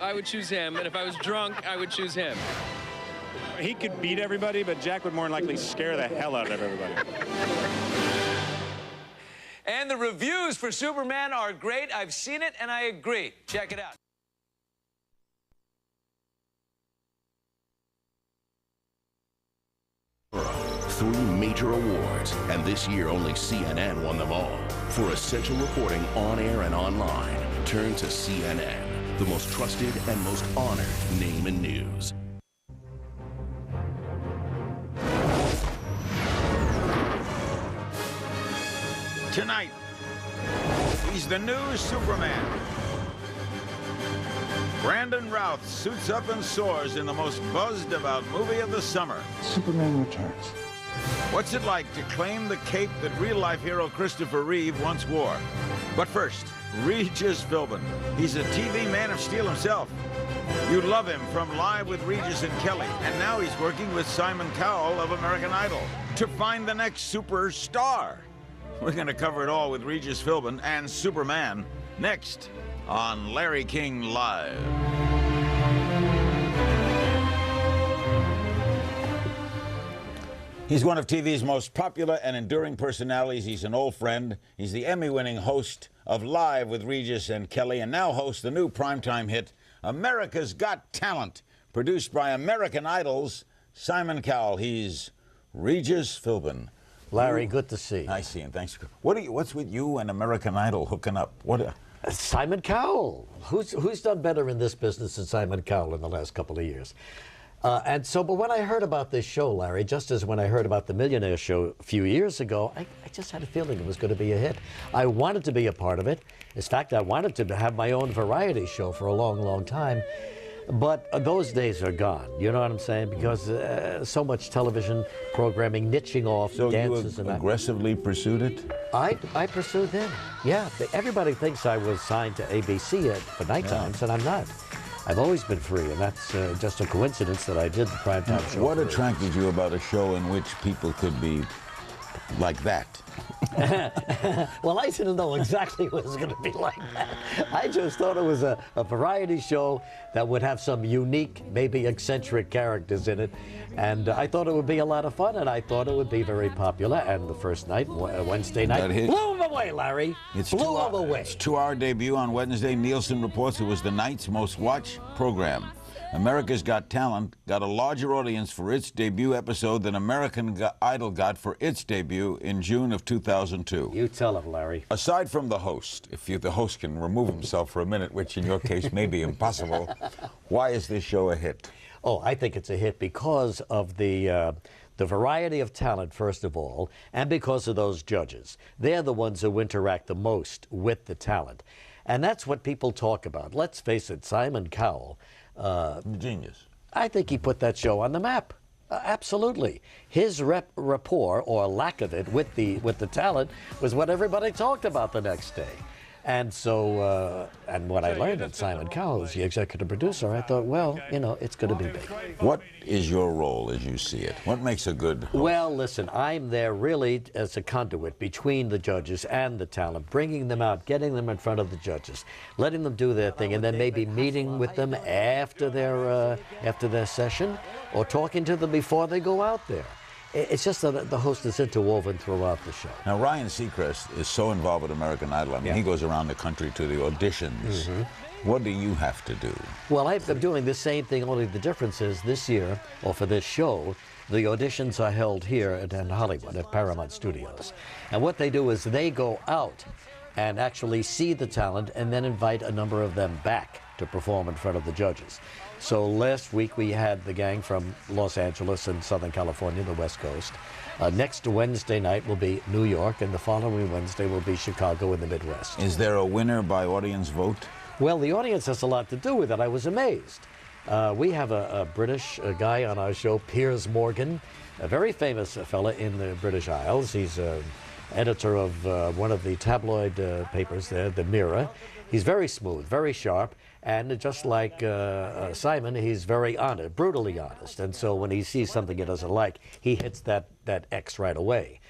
I would choose him. And if I was drunk, I would choose him. He could beat everybody, but Jack would more than likely scare the hell out of everybody. And the reviews for Superman are great. I've seen it, and I agree. Check it out. Three major awards, and this year only CNN won them all. For essential reporting on air and online, turn to CNN, the most trusted and most honored name in news. Tonight, he's the new Superman. Brandon Routh suits up and soars in the most buzzed-about movie of the summer. Superman Returns. What's it like to claim the cape that real-life hero Christopher Reeve once wore? But first, Regis Philbin. He's a TV Man of Steel himself. You love him from Live with Regis and Kelly, and now he's working with Simon Cowell of American Idol to find the next superstar. We're going to cover it all with Regis Philbin and Superman next on Larry King Live. He's one of TV's most popular and enduring personalities. He's an old friend. He's the Emmy-winning host of Live with Regis and Kelly, and now hosts the new primetime hit, America's Got Talent, produced by American Idol's Simon Cowell. He's Regis Philbin. Larry, good to see you. I see him. Thanks. What's with you and American Idol hooking up? Simon Cowell. Who's done better in this business than Simon Cowell in the last couple of years? But when I heard about this show, Larry, just as when I heard about the Millionaire Show a few years ago, I just had a feeling it was going to be a hit. I wanted to be a part of it. In fact, I wanted to have my own variety show for a long, long time. But those days are gone, you know what I'm saying? Because so much television programming, niching off, dances and that. So you aggressively pursued it? I pursued them, yeah. Everybody thinks I was signed to ABC for night times, and I'm not. I've always been free, and that's just a coincidence that I did the primetime show. What attracted you about a show in which people could be like that? Well, I didn't know exactly what it was going to be like that. I just thought it was a variety show that would have some unique, maybe eccentric characters in it. And I thought it would be a lot of fun, and I thought it would be very popular. And the first night, Wednesday night, blew them away, Larry. Blew them away. Its 2-hour debut on Wednesday. Nielsen reports it was the night's most watched program. America's Got Talent got a larger audience for its debut episode than American Idol got for its debut in June of 2002. You tell him, Larry. Aside from the host, if the host can remove himself for a minute, which in your case may be impossible, why is this show a hit? Oh, I think it's a hit because of the variety of talent, first of all, and because of those judges. They're the ones who interact the most with the talent. And that's what people talk about. Let's face it, Simon Cowell, genius. I think he put that show on the map. Absolutely. His rapport, or lack of it, with the talent was what everybody talked about the next day. And so, and what I learned that Simon Cowell is the executive producer, I thought, well, you know, it's going to be big. What is your role as you see it? What makes a good host? Well, listen, I'm there really as a conduit between the judges and the talent, bringing them out, getting them in front of the judges, letting them do their thing, and then maybe meeting with them after their session, or talking to them before they go out there. It's just that the host is interwoven throughout the show. Now, Ryan Seacrest is so involved with American Idol. I mean, he goes around the country to the auditions. What do you have to do? Well, I'm doing the same thing, only the difference is this year, or for this show, the auditions are held here in Hollywood at Paramount Studios. And what they do is they go out and actually see the talent and then invite a number of them back to perform in front of the judges. So last week we had the gang from Los Angeles and Southern California, the West Coast. Next Wednesday night will be New York, and the following Wednesday will be Chicago in the Midwest. Is there a winner by audience vote? Well, the audience has a lot to do with it. I was amazed. We have a British guy on our show, Piers Morgan, a very famous fella in the British Isles. He's editor of one of the tabloid papers there, The Mirror. He's very smooth, very sharp, and just like Simon, he's very honest, brutally honest. And so when he sees something he doesn't like, he hits that X right away.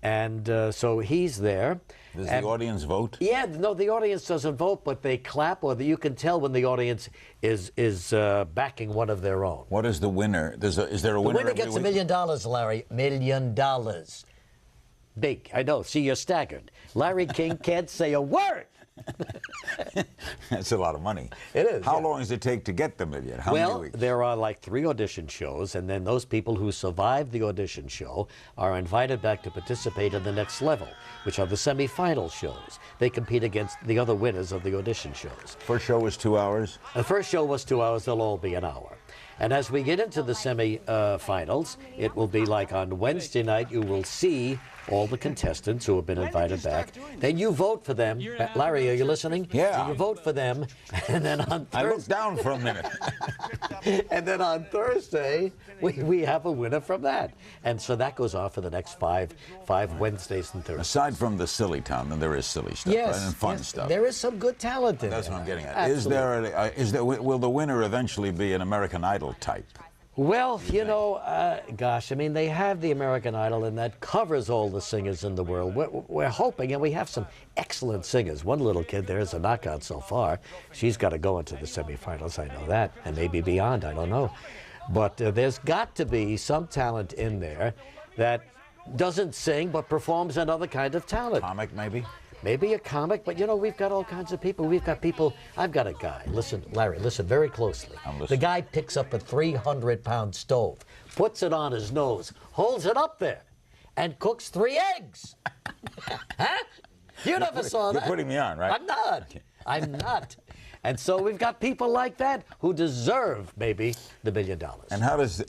And so he's there. Does the audience vote? Yeah, no, the audience doesn't vote, but they clap, or you can tell when the audience is backing one of their own. What is the winner? Is there a winner? The winner gets $1 million, Larry. $1 million. Big, I know. See, you're staggered. Larry King can't say a word. That's a lot of money. It is. How yeah. long does it take to get the million? How many weeks? There are like 3 audition shows, and then those people who survive the audition show are invited back to participate in the next level, which are the semifinal shows. They compete against the other winners of the audition shows. First show was 2 hours? The first show was 2 hours. They'll all be an hour. And as we get into the semi-finals, it will be like on Wednesday night, you will see all the contestants who have been invited back. Then you vote for them. Larry, are you listening? Yeah. So you vote for them, and then on Thursday... I looked down for a minute. And then on Thursday, we have a winner from that. And so that goes off for the next five Wednesdays and Thursdays. Aside from the silly town, and there is silly stuff, Yes, right? And fun yes, stuff. there is some good talent in That's there. what I'm getting at. Absolutely. Will the winner eventually be an American Idol type? Well, you know, gosh, I mean, they have the American Idol, and that covers all the singers in the world. We're hoping, and we have some excellent singers. One little kid there is a knockout so far. She's got to go into the semifinals, I know that, and maybe beyond, I don't know. But there's got to be some talent in there that doesn't sing but performs another kind of talent. Comic, maybe? Maybe a comic, but you know, we've got all kinds of people. We've got people, I've got a guy, listen, Larry, listen very closely. I'm listening. The guy picks up a 300-pound stove, puts it on his nose, holds it up there, and cooks 3 eggs. Huh? You never saw that. You're putting me on, right? I'm not. I'm not. And so we've got people like that who deserve, maybe, the $1 million. And how does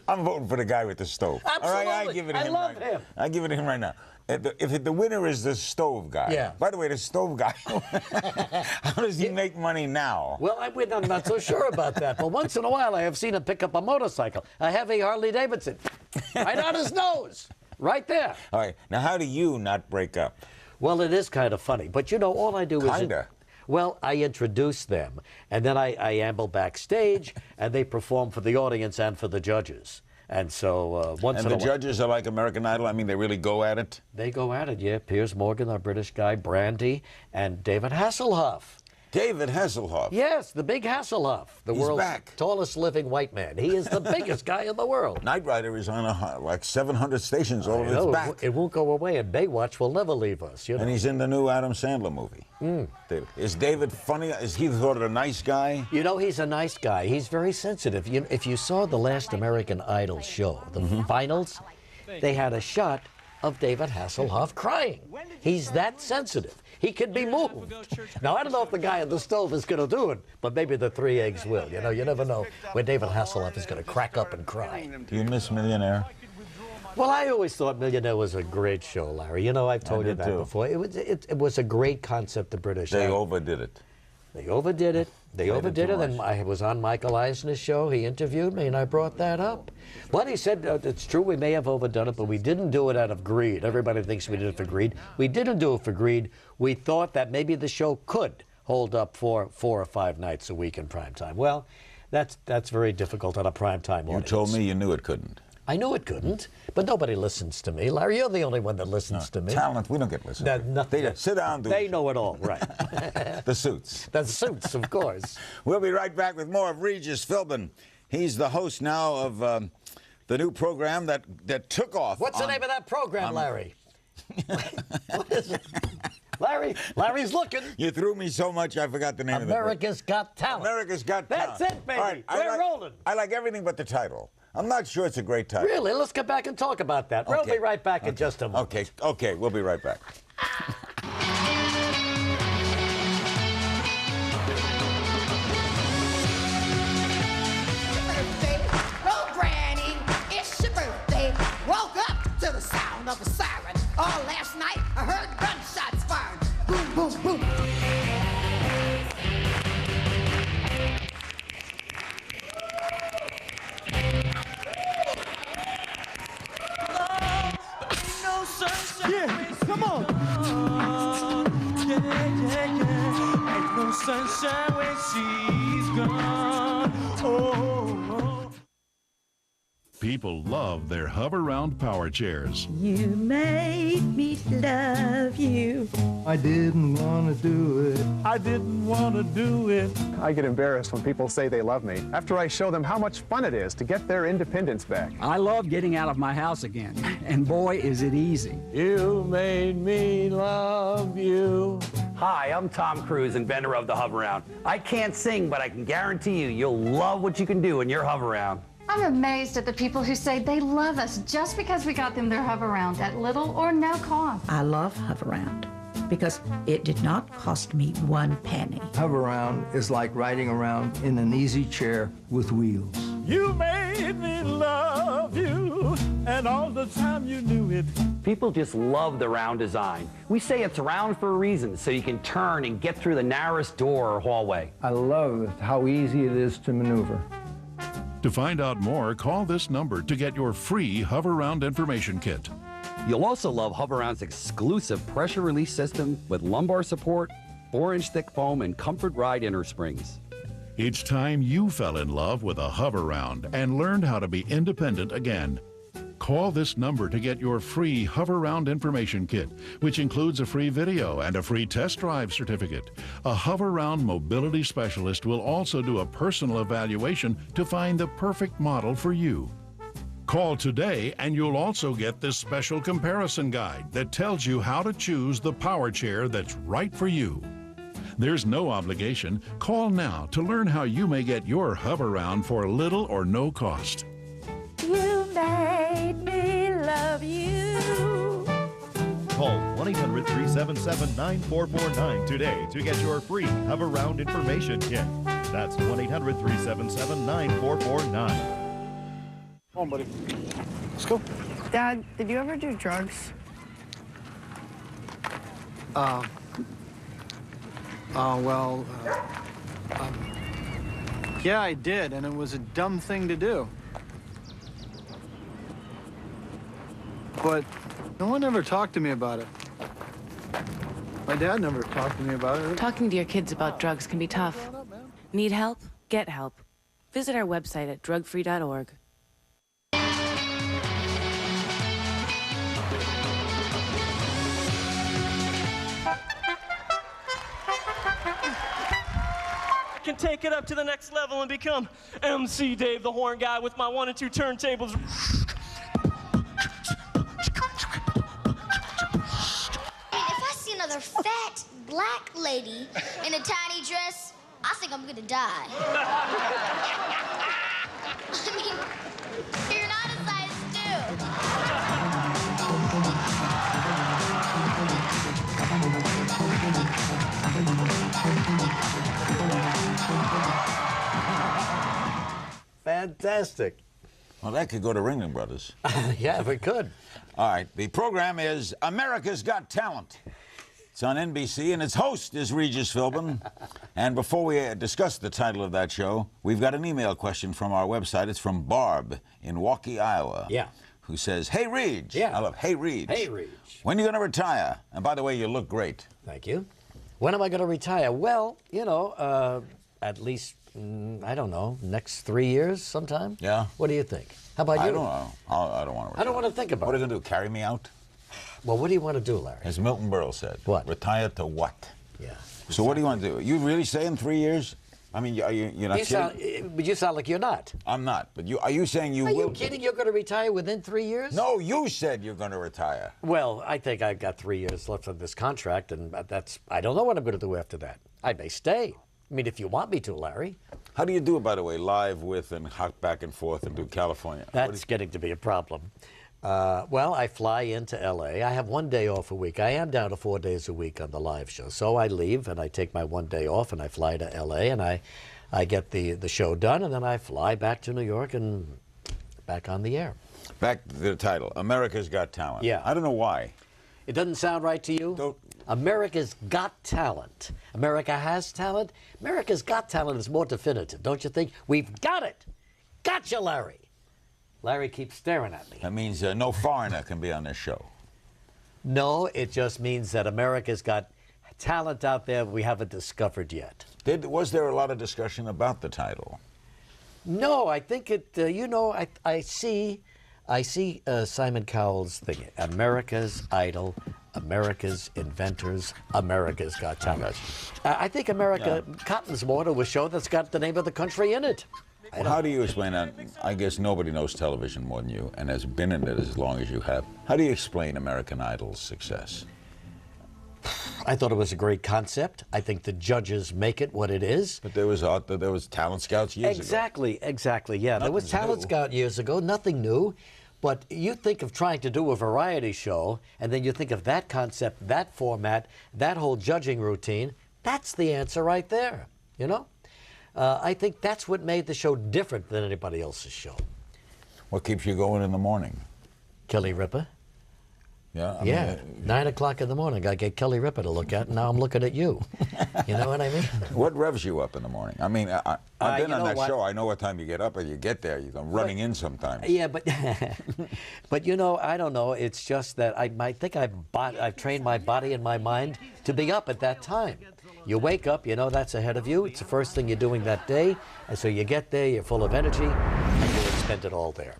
I'm voting for the guy with the stove. Absolutely. All right, I give it to I him. love him. I give it to him right now. If the winner is the stove guy. Yeah. By the way, the stove guy. How does he make money now? Well, I'm not so sure about that. But once in a while, I have seen him pick up a motorcycle, a heavy Harley Davidson, right on his nose, right there. All right. Now, how do you not break up? Well, it is kind of funny. But, you know, all I do is... Kinda. Well, I introduce them, and then I amble backstage, and they perform for the audience and for the judges. And so once in a while... And the judges are like American Idol? I mean, they really go at it? They go at it, yeah. Piers Morgan, our British guy, Brandy, and David Hasselhoff. David Hasselhoff. Yes, the big Hasselhoff, the He's world's back. tallest living white man. He is the biggest guy in the world. Knight Rider is on like 700 stations all over No, its back. it won't go away, and Baywatch will never leave us. You know? And he's in the new Adam Sandler movie. Is David funny? Is he sort of a nice guy? You know, he's a nice guy. He's very sensitive. If you saw the last American Idol show, the finals, they had a shot of David Hasselhoff crying. He's that sensitive. He can be moved. Now, I don't know if the guy on the stove is going to do it, but maybe the 3 eggs will. You know, you never know when David Hasselhoff is going to crack up and cry. Do you miss Millionaire? Well, I always thought Millionaire was a great show, Larry. You know, I've told you did that too. before. It was a great concept, the British. They overdid it. They overdid it. They overdid too it, and much. I was on Michael Eisner's show. He interviewed me, and I brought that up. But he said, it's true, we may have overdone it, but we didn't do it out of greed. Everybody thinks we did it for greed. We didn't do it for greed. We thought that maybe the show could hold up for 4 or 5 nights a week in prime time. Well, that's very difficult on a prime time You audience. told me you knew it couldn't. I knew it couldn't, but nobody listens to me. Larry, you're the only one that listens to me. Talent, we don't get listened to. Nothing. They sit down, do They know it all, right. the suits. The suits, of course. We'll be right back with more of Regis Philbin. He's the host now of the new program that took off. What's the name of that program, Larry? What is it? Larry's looking. You threw me so much, I forgot the name of it. America's Got Talent. America's Got Talent. That's it, baby. All right, We're rolling. I like everything but the title. I'm not sure it's a great title. Really? Let's get back and talk about that. We'll be right back in just a moment. Okay, we'll be right back. Oh, Granny, it's your birthday. Woke up to the sound of a siren. All last night, I heard gunshots firing. Boom, boom, boom. Yeah, come on. Yeah. Ain't no sunshine when she's gone. Oh. People love their hover-round power chairs. You made me love you. I didn't want to do it. I didn't want to do it. I get embarrassed when people say they love me after I show them how much fun it is to get their independence back. I love getting out of my house again, and boy, is it easy. You made me love you. Hi, I'm Tom Cruise, inventor of the Hover-Round. I can't sing, but I can guarantee you, you'll love what you can do in your Hover-Round. I'm amazed at the people who say they love us just because we got them their Hover-Round at little or no cost. I love Hover-Round because it did not cost me 1 penny. Hover-round is like riding around in an easy chair with wheels. You made me love you, and all the time you knew it. People just love the round design. We say it's round for a reason, so you can turn and get through the narrowest door or hallway. I love how easy it is to maneuver. To find out more, call this number to get your free Hover-Round information kit. You'll also love Hover-Round's exclusive pressure release system with lumbar support, 4-inch thick foam, and comfort ride inner springs. It's time you fell in love with a Hover-Round and learned how to be independent again. Call this number to get your free Hover-Round information kit, which includes a free video and a free test drive certificate. A Hover-Round mobility specialist will also do a personal evaluation to find the perfect model for you. Call today and you'll also get this special comparison guide that tells you how to choose the power chair that's right for you. There's no obligation. Call now to learn how you may get your Hover-Round for little or no cost. You made me love you. Call 1-800-377-9449 today to get your free Hover-Round information kit. That's 1-800-377-9449. Come on, buddy. Let's go. Dad, did you ever do drugs? Yeah, I did, and it was a dumb thing to do. But no one ever talked to me about it. My dad never talked to me about it. Talking to your kids about drugs can be tough. Need help? Get help. Visit our website at drugfree.org. Can take it up to the next level and become MC Dave the Horn Guy with my 1 and 2 turntables. If I see another fat black lady in a tiny dress, I think I'm gonna die. I mean, you're not a size 2. Fantastic. Well, that could go to Ringling Brothers. Yeah, if we could. All right, the program is America's Got Talent. It's on NBC, and its host is Regis Philbin. And before we discuss the title of that show, we've got an email question from our website. It's from Barb in Waukee, Iowa. Yeah. Who says, "Hey, Reg." Yeah. I love, "Hey, Reg." Hey, Reg. When are you going to retire? And by the way, you look great. Thank you. When am I going to retire? Well, you know, at least, I don't know, next 3 years sometime? Yeah. What do you think? How about you? I don't know. I don't want to retire. I don't want to think about What are it. you going to do, carry me out? Well, what do you want to do, Larry? As Milton Berle said. What? Retire to what? Yeah. So what do you want to do? You really say in 3 years? I mean, you're not kidding? But you sound like you're not. I'm not. But are you saying you will? Are you kidding? You're going to retire within 3 years? No, you said you're going to retire. Well, I think I've got 3 years left on this contract, and I don't know what I'm going to do after that. I may stay. I mean, if you want me to, Larry. How do you do it, by the way, live with and hop back and forth and do California? That's getting to be a problem. Well, I fly into L.A. I have 1 day off a week. I am down to 4 days a week on the live show. So I leave, and I take my 1 day off, and I fly to L.A., and I get the show done, and then I fly back to New York and back on the air. Back to the title, America's Got Talent. Yeah. I don't know why. It doesn't sound right to you? America's Got Talent. America has talent. America's Got Talent is more definitive, don't you think? We've got it. Gotcha, Larry. Larry keeps staring at me. That means no foreigner can be on this show. No, it just means that America's got talent out there we haven't discovered yet. Was there a lot of discussion about the title? No, I think it. You know, I see Simon Cowell's thing. America's Idol, America's Inventors, America's Got Talent. I think America Cotton's Water was a show that's got the name of the country in it. Well, how do you explain that? I guess nobody knows television more than you, and has been in it as long as you have. How do you explain American Idol's success? I thought it was a great concept. I think the judges make it what it is. But there was talent scouts years ago. Exactly. Yeah, there was talent scout years ago. Nothing new. But you think of trying to do a variety show, and then you think of that concept, that format, that whole judging routine. That's the answer right there. You know, I think that's what made the show different than anybody else's show. What keeps you going in the morning? Kelly Ripa. Yeah. I mean, 9 o'clock in the morning. I get Kelly Ripa to look at, and now I'm looking at you. You know what I mean? What revs you up in the morning? I mean, I've been on that show. I know what time you get up, and you get there. You're running in sometimes. Yeah, but you know, I don't know. It's just that I think I've trained my body and my mind to be up at that time. You wake up, you know that's ahead of you. It's the first thing you're doing that day, and so you get there, you're full of energy, and you spend it all there.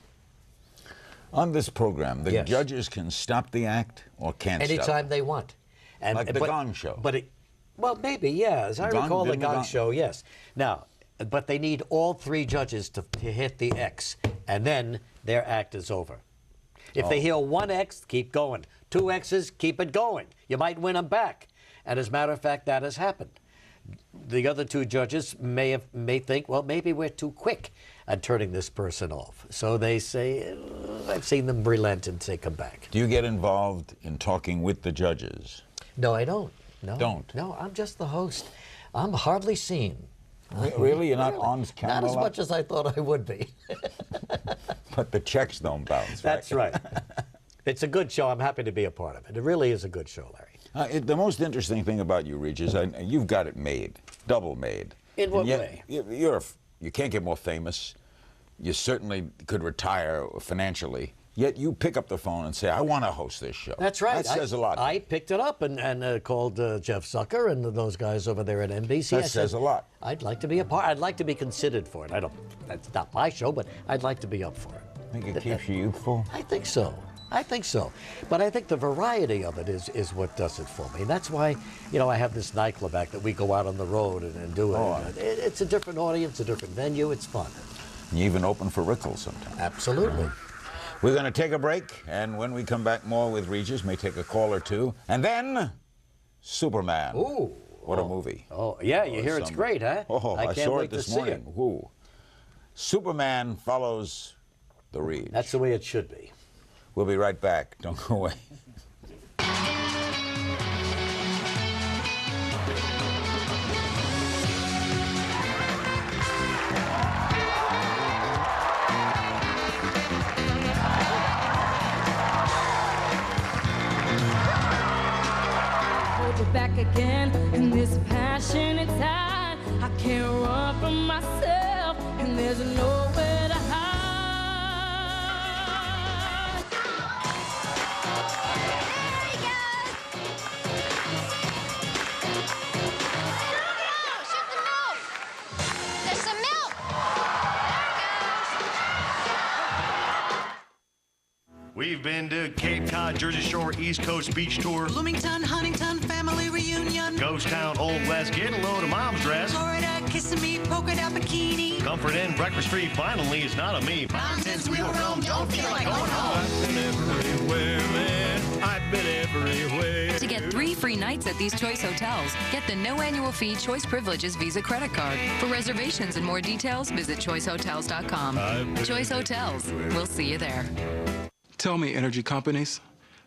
On this program, the judges can stop the act or can't stop it? Anytime they want. And, like the Gong Show. Well, maybe, yeah. As I recall, the Gong Show, yes. Now, but they need all three judges to hit the X, and then their act is over. If they hear one X, keep going. 2 X's, keep it going. You might win them back. And as a matter of fact, that has happened. The other 2 judges may think, well, maybe we're too quick at turning this person off. So they say, I've seen them relent and say, come back. Do you get involved in talking with the judges? No, I don't. No. Don't? No, I'm just the host. I'm hardly seen. Really? You're not on camera? Not as much as I thought I would be. But the checks don't bounce, right? That's right. It's a good show. I'm happy to be a part of it. It really is a good show, Larry. The most interesting thing about you, Regis, you've got it made, double made. In what way? You can't get more famous. You certainly could retire financially. Yet you pick up the phone and say, I want to host this show. That's right. That says a lot. I picked it up and called Jeff Zucker and those guys over there at NBC. That says a lot. I'd like to be a part. I'd like to be considered for it. That's not my show, but I'd like to be up for it. Think it keeps you youthful? I think so. I think so. But I think the variety of it is what does it for me. That's why, you know, I have this nightclub act that we go out on the road and do it. It's a different audience, a different venue. It's fun. You even open for Rickles sometimes. Absolutely. We're going to take a break, and when we come back more with Regis, may take a call or two. And then, Superman. Ooh. What a movie. Oh, yeah, you hear it's great, huh? Oh, I can't saw wait it this to morning. See it. Ooh. Superman follows the Reed. That's the way it should be. We'll be right back. Don't go away. Back again in this passionate tide. I can't run from myself, and there's nowhere to hide. Shut the milk! There's some milk! We've been to Cape Cod, Jersey Shore, East Coast Beach Tour, Bloomington, Huntington, family reunion, Ghost Town, Old West, get a load of mom's dress, Florida, kissing me, polka dot bikini, Comfort Inn, Breakfast Street, finally it's not a me. Mountains we will roam, don't feel like going home. I've been everywhere, man, I've been everywhere. To get 3 free nights at these Choice hotels, get the no annual fee Choice Privileges Visa credit card. For reservations and more details, visit choicehotels.com. Choice Hotels. We'll see you there. Tell me, energy companies,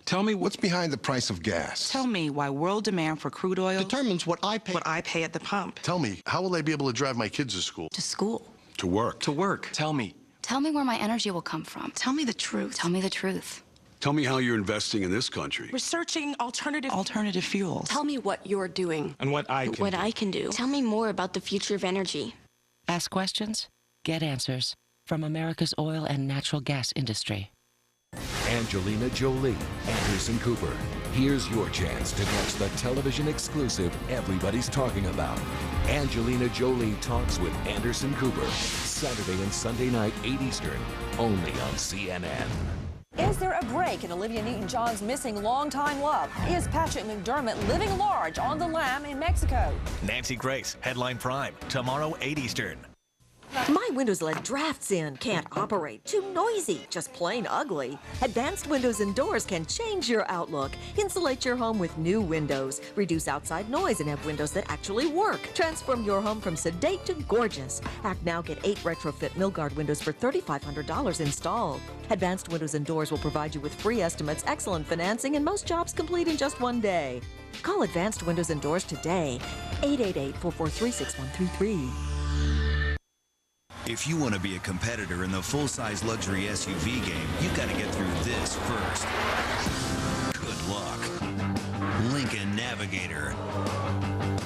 tell me what's behind the price of gas. Tell me why world demand for crude oil determines what I pay at the pump. Tell me, how will I be able to drive my kids to school? To school. To work. To work. Tell me. Tell me where my energy will come from. Tell me the truth. Tell me the truth. Tell me how you're investing in this country. Researching alternative fuels. Tell me what you're doing. And what I can do. Tell me more about the future of energy. Ask questions, get answers from America's oil and natural gas industry. Angelina Jolie, Anderson Cooper. Here's your chance to catch the television exclusive everybody's talking about. Angelina Jolie Talks with Anderson Cooper. Saturday and Sunday night, 8 Eastern, only on CNN. Is there a break in Olivia Newton-John's missing longtime love? Is Patrick McDermott living large on the lam in Mexico? Nancy Grace, Headline Prime, tomorrow, 8 Eastern. My windows let drafts in, can't operate, too noisy, just plain ugly. Advanced Windows and Doors can change your outlook. Insulate your home with new windows, reduce outside noise, and have windows that actually work. Transform your home from sedate to gorgeous. Act now, get 8 retrofit Milgard windows for $3,500 installed. Advanced Windows and Doors will provide you with free estimates, excellent financing, and most jobs complete in just one day. Call Advanced Windows and Doors today. 888-443-6133. If you want to be a competitor in the full-size luxury SUV game, you've got to get through this first. Good luck. Lincoln Navigator.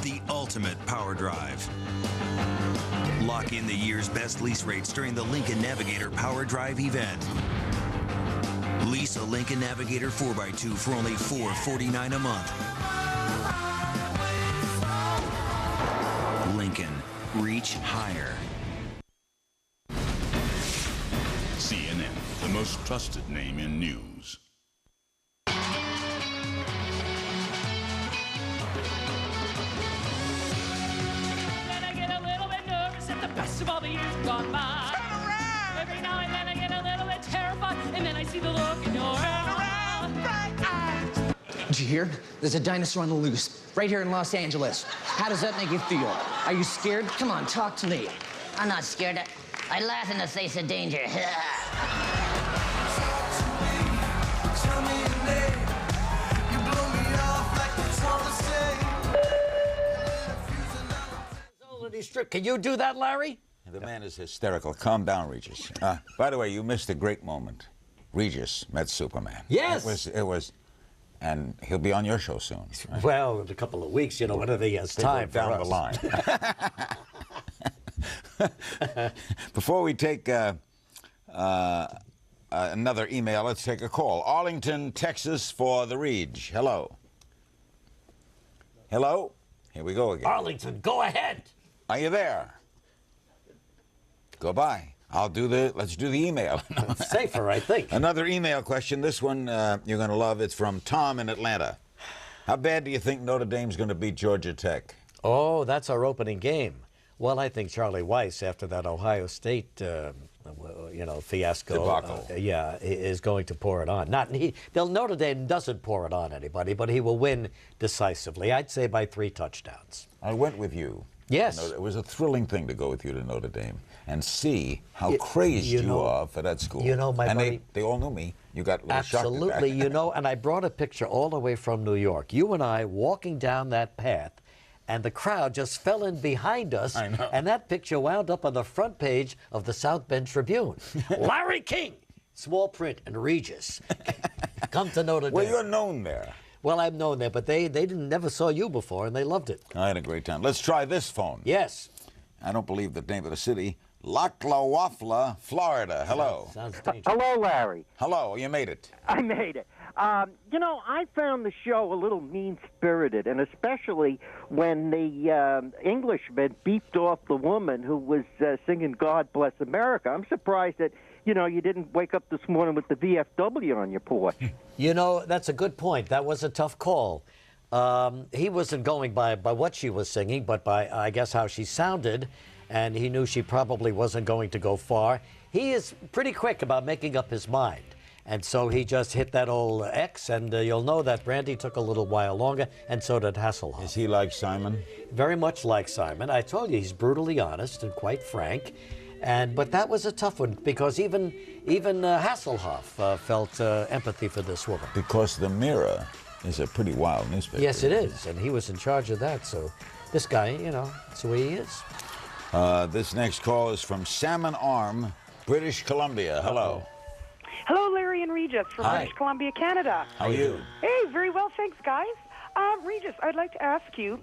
The ultimate power drive. Lock in the year's best lease rates during the Lincoln Navigator Power Drive event. Lease a Lincoln Navigator 4x2 for only $449 a month. Lincoln. Reach higher. CNN, the most trusted name in news. Then I get a little bit nervous at the best of all the years gone by. Turn around! Every now and then I get a little bit terrified, and then I see the look in your eyes. Did you hear? There's a dinosaur on the loose, right here in Los Angeles. How does that make you feel? Are you scared? Come on, talk to me. I'm not scared. I laugh in the face of danger. Can you do that, Larry? The man is hysterical. Calm down, Regis. By the way, you missed a great moment. Regis met Superman. Yes. It was, and he'll be on your show soon. Right? Well, in a couple of weeks, you know, whenever he has time for down us. the line. Before we take another email, let's take a call. Arlington, Texas, for the Reg. Hello. Hello. Here we go again. Arlington, go ahead. Are you there? Go by. Let's do the email. It's safer, I think. Another email question. This one you're going to love. It's from Tom in Atlanta. How bad do you think Notre Dame's going to beat Georgia Tech? Oh, that's our opening game. Well, I think Charlie Weiss, after that Ohio State, fiasco, debacle, is going to pour it on. Notre Dame doesn't pour it on anybody, but he will win decisively. I'd say by 3 touchdowns. I went with you. Yes. It was a thrilling thing to go with you to Notre Dame and see how crazed you are for that school. You know, my buddy, they all knew me. You got a little absolutely, shocked at that. and I brought a picture all the way from New York. You and I walking down that path, and the crowd just fell in behind us. I know. And that picture wound up on the front page of the South Bend Tribune. Larry King, small print, and Regis. Come to Notre Dame. Well, you're known there. Well, I'm known there, but they never saw you before, and they loved it. I had a great time. Let's try this phone. Yes. I don't believe the name of the city. Locklawafla, Florida. Hello. Sounds dangerous. Hello, Larry. Hello. You made it. I made it. I found the show a little mean-spirited, and especially when the Englishman beeped off the woman who was singing God Bless America. I'm surprised that, you didn't wake up this morning with the VFW on your porch. That's a good point. That was a tough call. He wasn't going by what she was singing, but by, I guess, how she sounded, and he knew she probably wasn't going to go far. He is pretty quick about making up his mind. And so he just hit that old X, and you'll know that Brandy took a little while longer, and so did Hasselhoff. Is he like Simon? Very much like Simon. I told you, he's brutally honest and quite frank. But that was a tough one, because even Hasselhoff felt empathy for this woman. Because the Mirror is a pretty wild newspaper. Yes, it is, and he was in charge of that. So this guy, that's the way he is. This next call is from Salmon Arm, British Columbia. Hello. Hello, Larry and Regis from British Columbia, Canada. How are you? Hey, very well, thanks, guys. Regis, I'd like to ask you,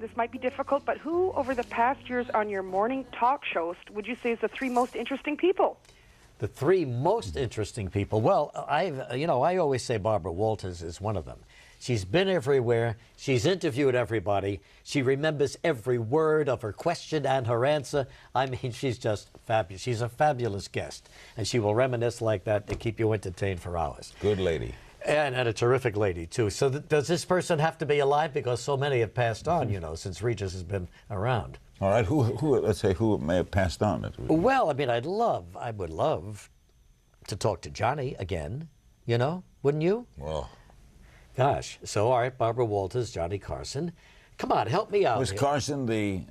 this might be difficult, but who over the past years on your morning talk shows would you say is the 3 most interesting people? The 3 most interesting people? Well, I always say Barbara Walters is one of them. She's been everywhere. She's interviewed everybody. She remembers every word of her question and her answer. I mean, she's just fabulous. She's a fabulous guest, and she will reminisce like that to keep you entertained for hours. Good lady. And a terrific lady, too. So does this person have to be alive? Because so many have passed on, you know, since Regis has been around. All right, let's say who may have passed on? Well, I mean, I would love to talk to Johnny again, you know, wouldn't you? Well. Gosh. So, all right, Barbara Walters, Johnny Carson. Come on, help me out. Was here. Carson the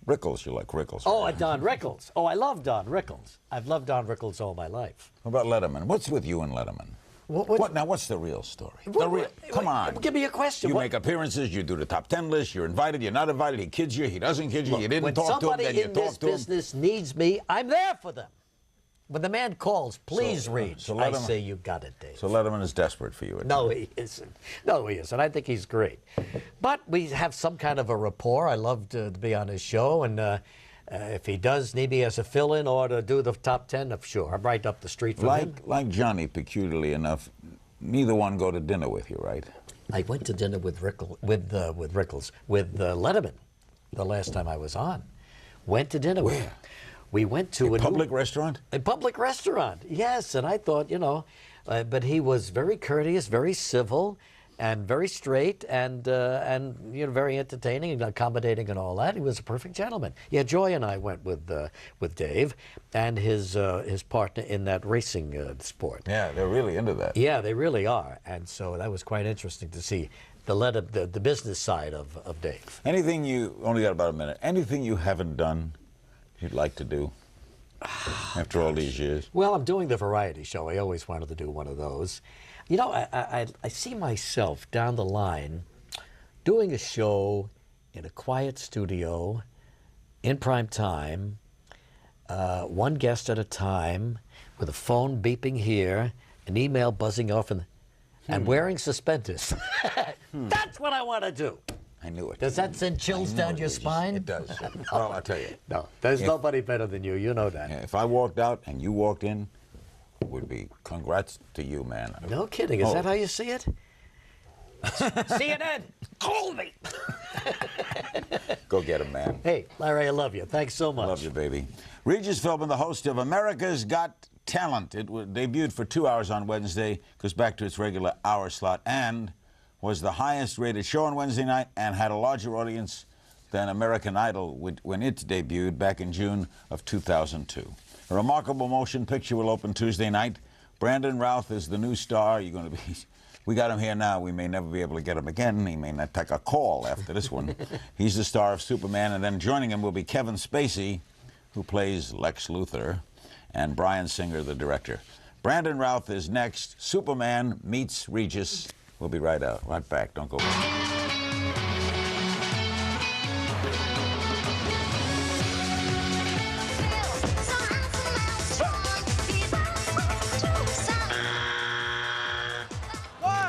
Rickles? You like Rickles? Oh, Don Rickles. Oh, I love Don Rickles. I've loved Don Rickles all my life. What about Letterman? What's with you and Letterman? Now, what's the real story? Come on. Give me a question. You make appearances, you do the top 10 list, you're invited, you're not invited, he kids you, he doesn't kid you, Look, you didn't talk to him, then you talk to him. When somebody in this business needs me, I'm there for them. When the man calls, please read. I say you got it, Dave. So Letterman is desperate for you. No, he isn't. No, he isn't. I think he's great. But we have some kind of a rapport. I love to be on his show, and if he does need me as a fill-in or to do the top 10, sure, I'm right up the street from him. Like Johnny, peculiarly enough, neither one go to dinner with you, right? I went to dinner with Letterman the last time I was on. Went to dinner with him. We went to a public restaurant? A public restaurant, yes. And I thought, you know, but he was very courteous, very civil, and very straight, and you know, very entertaining and accommodating and all that. He was a perfect gentleman. Yeah, Joy and I went with Dave and his partner in that racing sport. Yeah, they're really into that. Yeah, they really are. And so that was quite interesting to see the business side of Dave. Anything you only got about a minute? Anything you haven't done you'd like to do after all these years? Well, I'm doing the variety show. I always wanted to do one of those. You know, I see myself down the line doing a show in a quiet studio in prime time, one guest at a time, with a phone beeping here, an email buzzing off, and wearing suspenders. That's what I want to do. I knew it. Does that send chills down your spine? It does. Well, I'll tell you. No, there's nobody better than you. You know that. If I walked out and you walked in, it would be congrats to you, man. No kidding. Is that how you see it? CNN, call me. Go get him, man. Hey, Larry, I love you. Thanks so much. I love you, baby. Regis Philbin, the host of America's Got Talent. It debuted for 2 hours on Wednesday, goes back to its regular hour slot, and was the highest rated show on Wednesday night and had a larger audience than American Idol when it debuted back in June of 2002. A remarkable motion picture will open Tuesday night. Brandon Routh is the new star. You're going to be... We got him here now. We may never be able to get him again. He may not take a call after this one. He's the star of Superman, and then joining him will be Kevin Spacey, who plays Lex Luthor, and Bryan Singer, the director. Brandon Routh is next. Superman meets Regis. We'll be right back. Don't go away.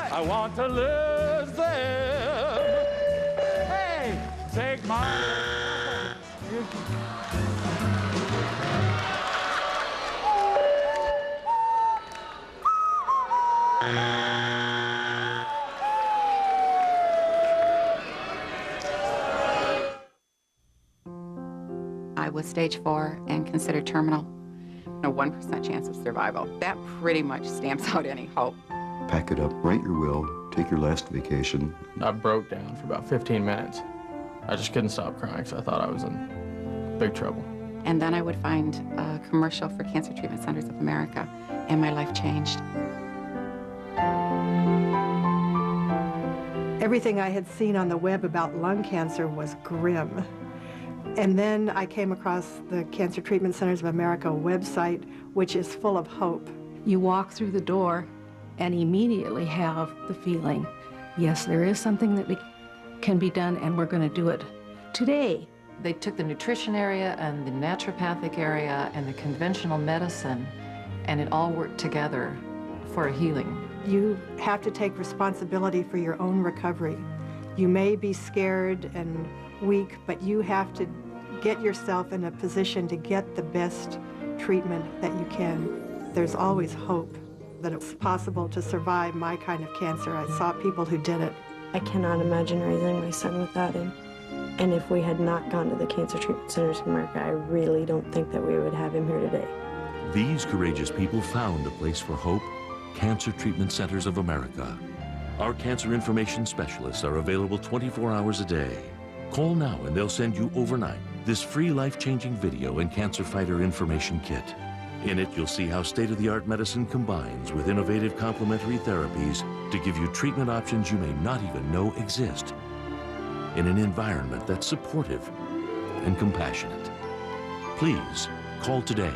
I want to lose them. Hey, take my... I was stage 4 and considered terminal. A 1% chance of survival. That pretty much stamps out any hope. Pack it up, write your will, take your last vacation. I broke down for about 15 minutes. I just couldn't stop crying because I thought I was in big trouble. And then I would find a commercial for Cancer Treatment Centers of America, and my life changed. Everything I had seen on the web about lung cancer was grim. And then I came across the Cancer Treatment Centers of America website, which is full of hope. You walk through the door and immediately have the feeling, yes, there is something that can be done, and we're going to do it today. They took the nutrition area and the naturopathic area and the conventional medicine, and it all worked together for a healing. You have to take responsibility for your own recovery. You may be scared and weak, but you have to get yourself in a position to get the best treatment that you can. There's always hope. that it was possible to survive my kind of cancer. I saw people who did it. I cannot imagine raising my son without him. And if we had not gone to the cancer treatment centers in America, I really don't think that we would have him here today. These courageous people found a place for hope, Cancer Treatment Centers of America. Our cancer information specialists are available 24 hours a day. Call now and they'll send you overnight this free life-changing video and cancer fighter information kit. In it, you'll see how state-of-the-art medicine combines with innovative complementary therapies to give you treatment options you may not even know exist in an environment that's supportive and compassionate. Please, call today.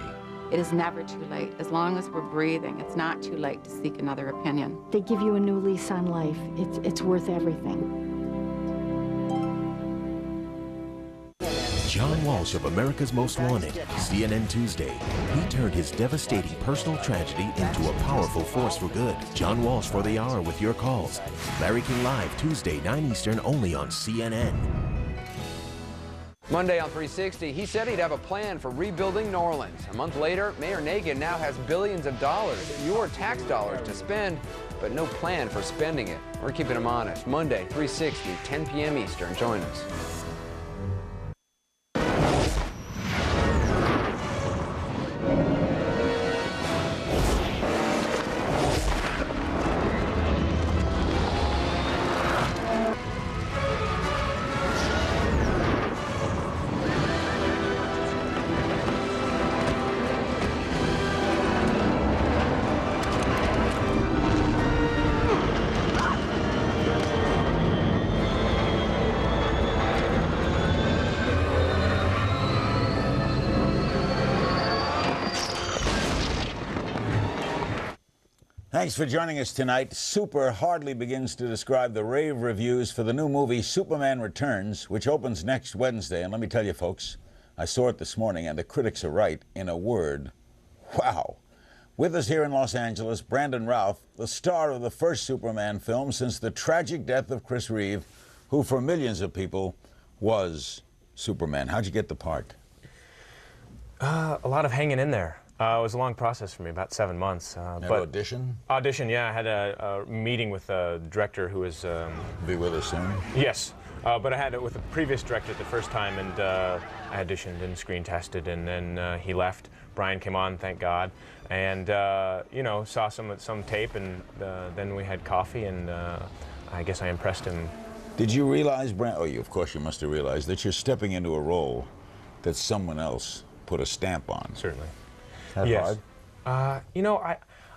It is never too late. As long as we're breathing, it's not too late to seek another opinion. They give you a new lease on life. It's worth everything. John Walsh of America's Most Wanted, CNN Tuesday. He turned his devastating personal tragedy into a powerful force for good. John Walsh for the hour with your calls. Larry King Live, Tuesday, 9 Eastern, only on CNN. Monday on 360, he said he'd have a plan for rebuilding New Orleans. A month later, Mayor Nagin now has billions of dollars, your tax dollars, to spend, but no plan for spending it. We're keeping him honest. Monday, 360, 10 p.m. Eastern. Join us. Thanks for joining us tonight. Super hardly begins to describe the rave reviews for the new movie Superman Returns, which opens next Wednesday. And let me tell you, folks, I saw it this morning, and the critics are right. In a word, wow. With us here in Los Angeles, Brandon Routh, the star of the first Superman film since the tragic death of Chris Reeve, who for millions of people was Superman. How'd you get the part? A lot of hanging in there. It was a long process for me, about 7 months. But audition? Audition, yeah. I had a meeting with a director who was... Be with us soon? Yes. But I had it with a previous director the first time, and I auditioned and screen tested, and then he left. Brian came on, thank God, and you know, saw some tape, and then we had coffee, and I guess I impressed him. Did you realize, of course you must have realized, that you're stepping into a role that someone else put a stamp on? Certainly. That yes. hard? You know,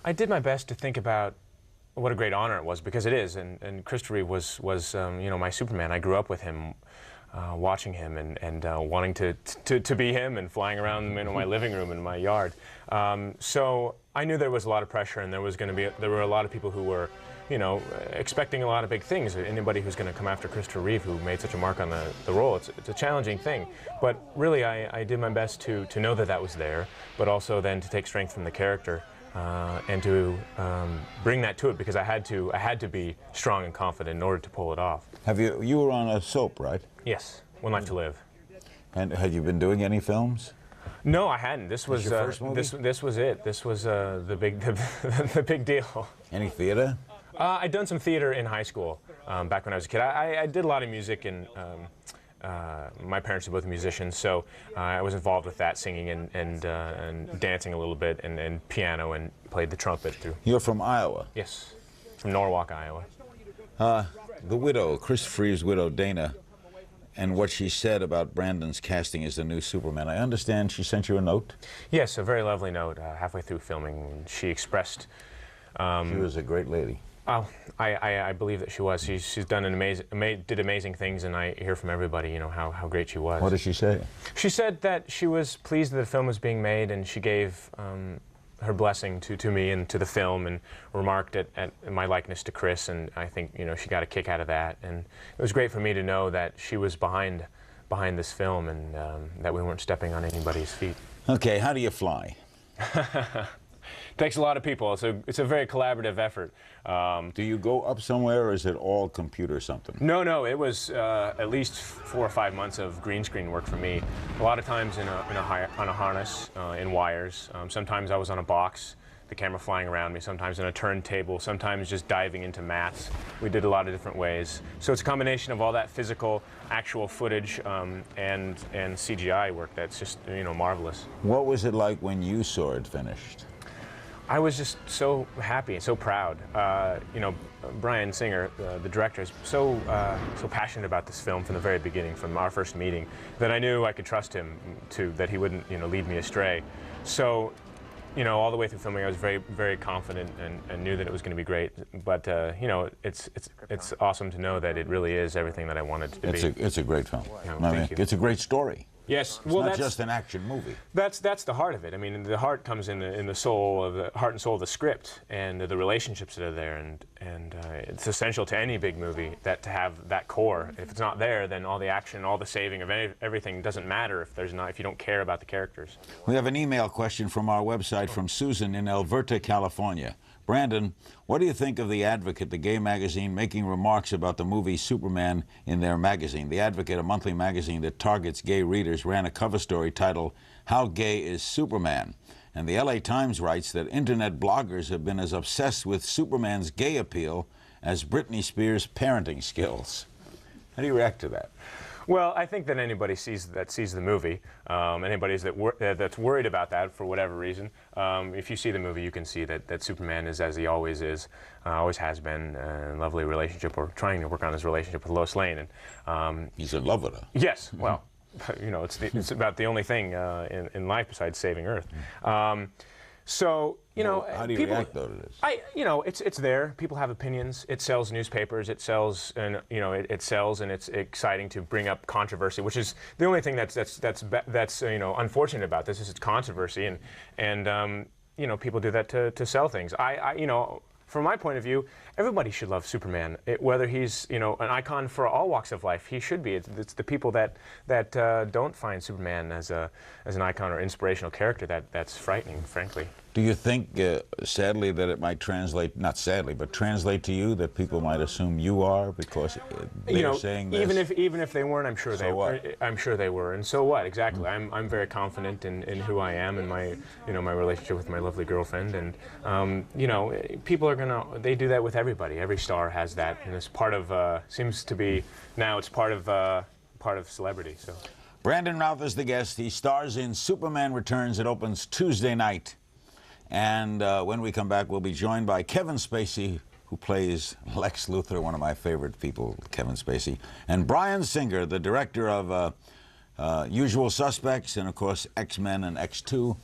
I did my best to think about what a great honor it was, because it is, and Christopher Reeve was you know, my Superman. I grew up with him, watching him and wanting to be him and flying around in my living room and my yard. So I knew there was a lot of pressure, and there were a lot of people who were, you know, expecting a lot of big things. Anybody who's going to come after Christopher Reeve, who made such a mark on the role, it's a challenging thing. But really, I did my best to know that was there, but also then to take strength from the character and to bring that to it, because I had to be strong and confident in order to pull it off. You were on a soap, right? Yes, One Life to Live. And had you been doing any films? No, I hadn't. This was your first movie? This was it. This was the big deal. Any theater? I'd done some theater in high school back when I was a kid. I did a lot of music, and my parents are both musicians, so I was involved with that, singing and dancing a little bit, and piano, and played the trumpet through. You're from Iowa? Yes, from Norwalk, Iowa. The widow, Christopher Reeve's widow, Dana, and what she said about Brandon's casting as the new Superman. I understand she sent you a note? Yes, a very lovely note halfway through filming. She expressed... she was a great lady. Oh, I believe that she was. She's done did amazing things, and I hear from everybody, you know, how great she was. What did she say? She said that she was pleased that the film was being made, and she gave her blessing to me and to the film, and remarked at my likeness to Chris, and I think, you know, she got a kick out of that, and it was great for me to know that she was behind this film, and that we weren't stepping on anybody's feet. Okay, how do you fly? Takes a lot of people. It's a very collaborative effort. Do you go up somewhere, or is it all computer something? No. It was at least 4 or 5 months of green screen work for me. A lot of times on a harness, in wires. Sometimes I was on a box. the camera flying around me, sometimes on a turntable, sometimes just diving into mats. We did a lot of different ways. So it's a combination of all that physical, actual footage and CGI work that's just, you know, marvelous. What was it like when you saw it finished? I was just so happy and so proud. You know, Bryan Singer, the director, is so passionate about this film from the very beginning, from our first meeting, that I knew I could trust him that he wouldn't, you know, lead me astray. So, you know, all the way through filming, I was very, very confident and knew that it was going to be great. But you know, it's awesome to know that it really is everything that I wanted it to be. It's a great film. Yeah, I mean, it's a great story. Yes, it's well, not just an action movie. That's the heart of it. I mean, the heart comes in the soul of the heart and soul of the script and the relationships that are there, and it's essential to any big movie to have that core. If it's not there, then all the action, all the saving of everything doesn't matter if you don't care about the characters. We have an email question from our website from Susan in Alberta, California. Brandon, what do you think of The Advocate, the gay magazine, making remarks about the movie Superman in their magazine? The Advocate, a monthly magazine that targets gay readers, ran a cover story titled, "How Gay is Superman?" And the LA Times writes that internet bloggers have been as obsessed with Superman's gay appeal as Britney Spears' parenting skills. How do you react to that? Well, I think that anybody sees the movie, anybody that's worried about that for whatever reason, if you see the movie, you can see that Superman is as he always is, always has been, in a lovely relationship, or trying to work on his relationship with Lois Lane. And he's in love with her. Yes. Well, you know, it's about the only thing in life besides saving Earth. So, you know, how do you react though to this? You know, it's there. People have opinions. It sells newspapers. It sells, and you know, it sells, and it's exciting to bring up controversy, which is the only thing that's you know, unfortunate about this is it's controversy, and you know, people do that to sell things. You know, from my point of view, everybody should love Superman, whether he's, you know, an icon for all walks of life. He should be. It's the people that don't find Superman as an icon or inspirational character that's frightening, frankly. Do you think, sadly, that it might translate, not sadly, but translate to you that people might assume you are because they're saying this? Even if they weren't, I'm sure they were. I'm sure they were. And so what? Exactly. I'm very confident in who I am and my my relationship with my lovely girlfriend. And you know, people are they do that with everybody. Every star has that, and it's part of seems to be now it's part of celebrity. So. Brandon Routh is the guest. He stars in Superman Returns. It opens Tuesday night. And when we come back, we'll be joined by Kevin Spacey, who plays Lex Luthor, one of my favorite people, Kevin Spacey, and Bryan Singer, the director of Usual Suspects and, of course, X-Men and X2.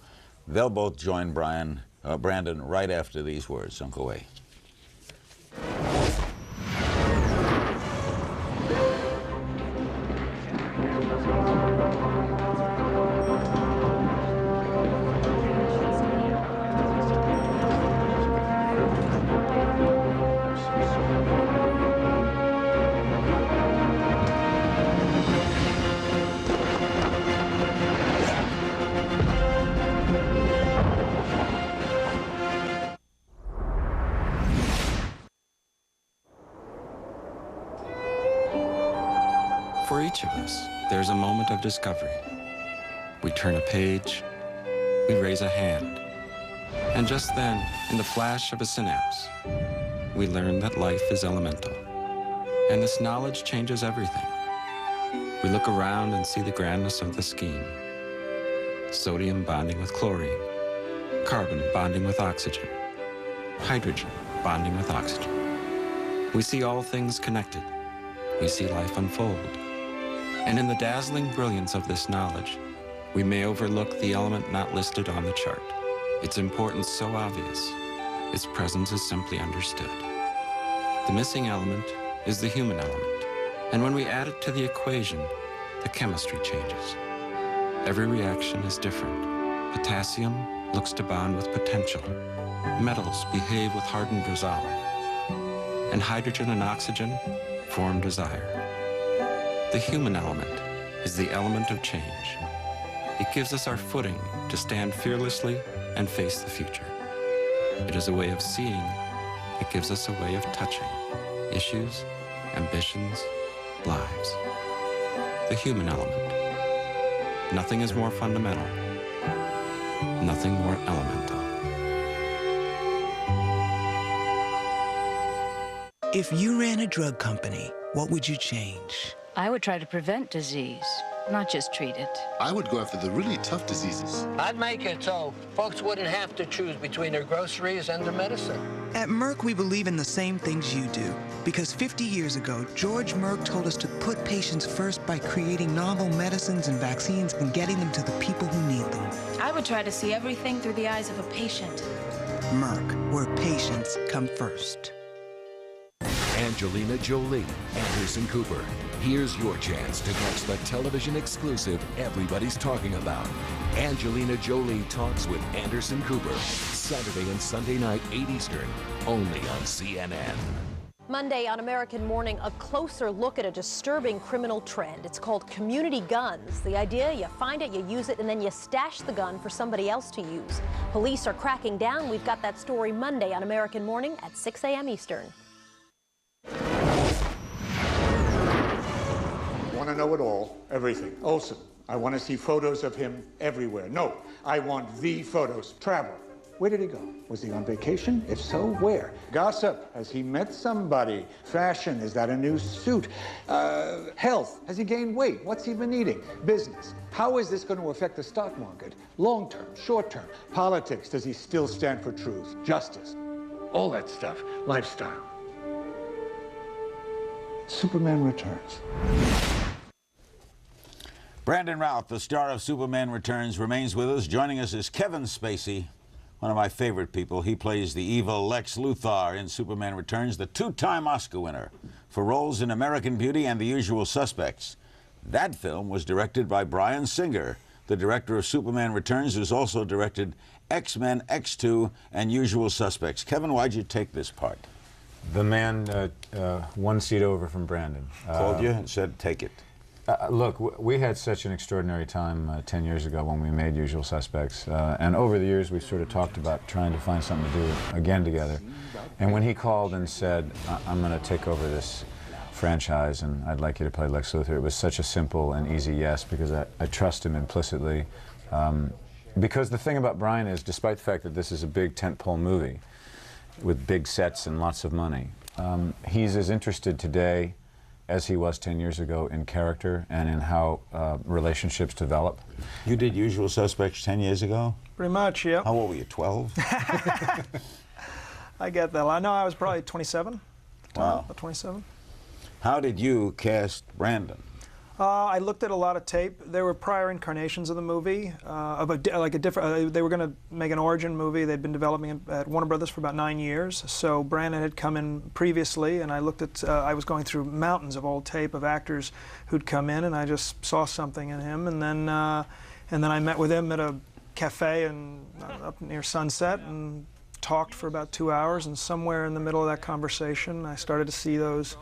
They'll both join Brandon right after these words. Don't go away. For each of us, there's a moment of discovery. We turn a page, we raise a hand, and just then, in the flash of a synapse, we learn that life is elemental. And this knowledge changes everything. We look around and see the grandness of the scheme. Sodium bonding with chlorine, carbon bonding with oxygen, hydrogen bonding with oxygen. We see all things connected. We see life unfold. And in the dazzling brilliance of this knowledge, we may overlook the element not listed on the chart. Its importance so obvious, its presence is simply understood. The missing element is the human element. And when we add it to the equation, the chemistry changes. Every reaction is different. Potassium looks to bond with potential. Metals behave with hardened resolve. And hydrogen and oxygen form desire. The human element is the element of change. It gives us our footing to stand fearlessly and face the future. It is a way of seeing. It gives us a way of touching issues, ambitions, lives. The human element. Nothing is more fundamental. Nothing more elemental. If you ran a drug company, what would you change? I would try to prevent disease, not just treat it. I would go after the really tough diseases. I'd make it so folks wouldn't have to choose between their groceries and their medicine. At Merck, we believe in the same things you do. Because 50 years ago, George Merck told us to put patients first by creating novel medicines and vaccines and getting them to the people who need them. I would try to see everything through the eyes of a patient. Merck, where patients come first. Angelina Jolie, Anderson Cooper. Here's your chance to catch the television exclusive everybody's talking about. Angelina Jolie Talks with Anderson Cooper. Saturday and Sunday night, 8 Eastern, only on CNN. Monday on American Morning, a closer look at a disturbing criminal trend. It's called community guns. The idea, you find it, you use it, and then you stash the gun for somebody else to use. Police are cracking down. We've got that story Monday on American Morning at 6 a.m. Eastern. I want to know it all, everything. Olsen, I want to see photos of him everywhere. No, I want the photos. Travel. Where did he go? Was he on vacation? If so, where? Gossip. Has he met somebody? Fashion. Is that a new suit? Health. Has he gained weight? What's he been eating? Business. How is this going to affect the stock market? Long term, short term. Politics. Does he still stand for truth? Justice. All that stuff. Lifestyle. Superman Returns. Brandon Routh, the star of Superman Returns, remains with us. Joining us is Kevin Spacey, one of my favorite people. He plays the evil Lex Luthor in Superman Returns, the two-time Oscar winner for roles in American Beauty and The Usual Suspects. That film was directed by Bryan Singer, the director of Superman Returns, who's also directed X-Men, X2, and Usual Suspects. Kevin, why'd you take this part? The man one seat over from Brandon. Called you and said, take it. Look, we had such an extraordinary time 10 years ago when we made Usual Suspects. And over the years, we've sort of talked about trying to find something to do again together. And when he called and said, I'm going to take over this franchise and I'd like you to play Lex Luthor, it was such a simple and easy yes, because I trust him implicitly. Because the thing about Bryan is, despite the fact that this is a big tentpole movie with big sets and lots of money, he's as interested today as he was 10 years ago in character and in how relationships develop. You did Usual Suspects 10 years ago? Pretty much, yeah. How old were you, 12? I get that. I know I was probably 27. Wow. 27. How did you cast Brandon? I looked at a lot of tape. There were prior incarnations of the movie, of a different. They were going to make an origin movie. They'd been developing it at Warner Brothers for about 9 years. So Brandon had come in previously, and I looked at. I was going through mountains of old tape of actors who'd come in, and I just saw something in him. And then I met with him at a cafe up near Sunset, and talked for about 2 hours. And somewhere in the middle of that conversation, I started to see those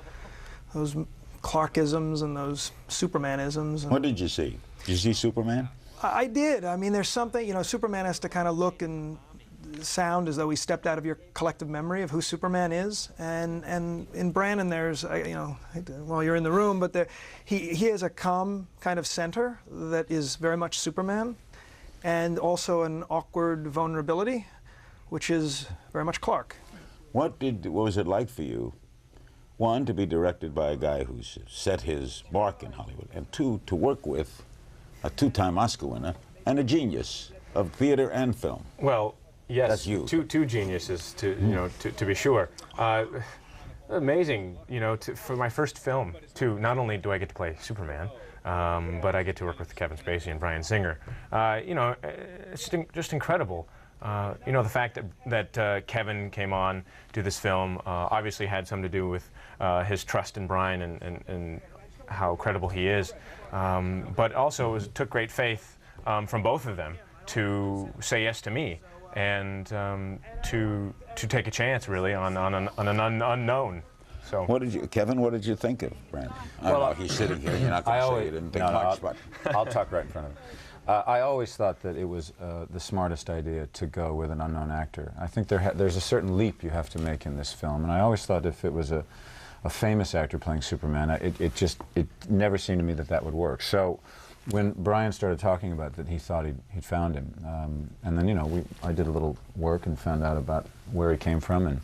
Clarkisms and those Supermanisms. What did you see? Did you see Superman? I did. I mean, there's something, Superman has to kind of look and sound as though he stepped out of your collective memory of who Superman is. And in Brandon, there's, well, you're in the room, but he has a calm kind of center that is very much Superman, and also an awkward vulnerability, which is very much Clark. What was it like for you? One, to be directed by a guy who's set his mark in Hollywood, and two, to work with a two-time Oscar winner and a genius of theater and film. Well, yes, that's you. Two geniuses, to be sure. Amazing, for my first film, not only do I get to play Superman, but I get to work with Kevin Spacey and Bryan Singer. It's just incredible. The fact that Kevin came on to this film obviously had something to do with his trust in Bryan and how credible he is, but also it took great faith from both of them to say yes to me and to take a chance really on an unknown. So, Kevin? What did you think of Brandon? Well, he's sitting here. You're not going to say you didn't think much, but I'll talk right in front of him. I always thought that it was the smartest idea to go with an unknown actor. I think there's a certain leap you have to make in this film, and I always thought if it was a famous actor playing Superman, it never seemed to me that would work. So when Bryan started talking about that, he thought he'd found him, and then I did a little work and found out about where he came from, and